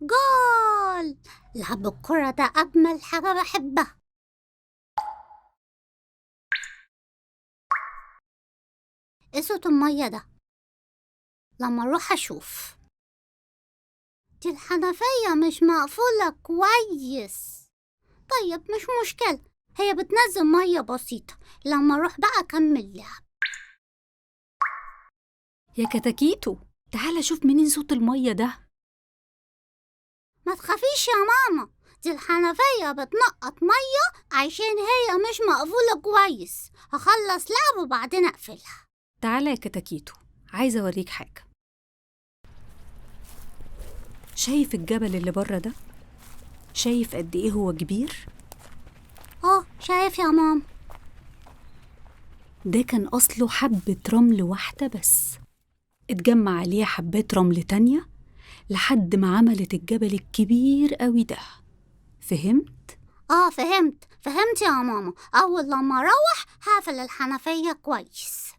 جول! لعب الكرة ده أجمل حاجة بحبها. ايه صوت المية ده؟ لما اروح اشوف. دي الحنفية مش مقفولة كويس. طيب مش مشكلة، هي بتنزل مية بسيطة. لما اروح بقى اكمل لعب. يا كتاكيتو، تعال شوف منين صوت المية ده. ما تخافيش يا ماما، دي الحنفية بتنقط مية عشان هي مش مقفولة كويس. هخلص لعب وبعدين اقفلها. تعال يا كتاكيتو، عايزة اوريك حاجة. شايف الجبل اللي بره ده؟ شايف قد ايه هو كبير؟ شايف يا ماما. ده كان أصله حبة رمل واحدة بس، اتجمع عليها حبات رمل تانية لحد ما عملت الجبل الكبير قوي ده. فهمت؟ فهمت يا ماما. اول لما اروح هقفل الحنفية كويس.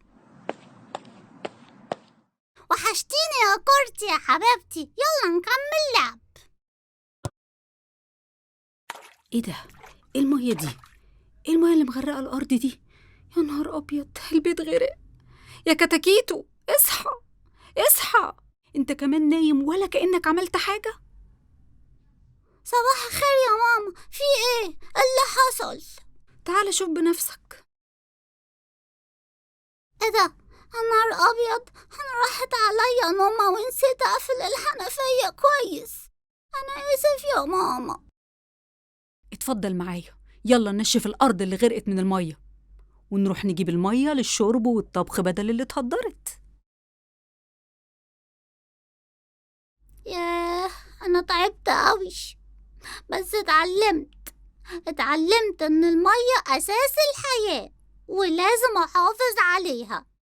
وحشتيني يا كورتي يا حبيبتي، يلا نكمل لعب. ايه ده؟ ايه المية دي؟ ايه المية اللي مغرقة الأرض دي؟ يا نهار أبيض، البيت غرق. يا كتاكيتو، اصحى اصحى، انت كمان نايم ولا كأنك عملت حاجة؟ صباح الخير يا ماما، في ايه اللي حصل؟ تعال شوف بنفسك. ايه ده؟ النهار ابيض، انا راحت عليا نومة ونسيت اقفل الحنفية كويس. انا اسف يا ماما. اتفضل معايا، يلا ننشف الأرض اللي غرقت من المية، ونروح نجيب المية للشرب والطبخ بدل اللي اتهدرت. ياه، انا تعبت قوي، بس اتعلمت ان المية اساس الحياة ولازم احافظ عليها.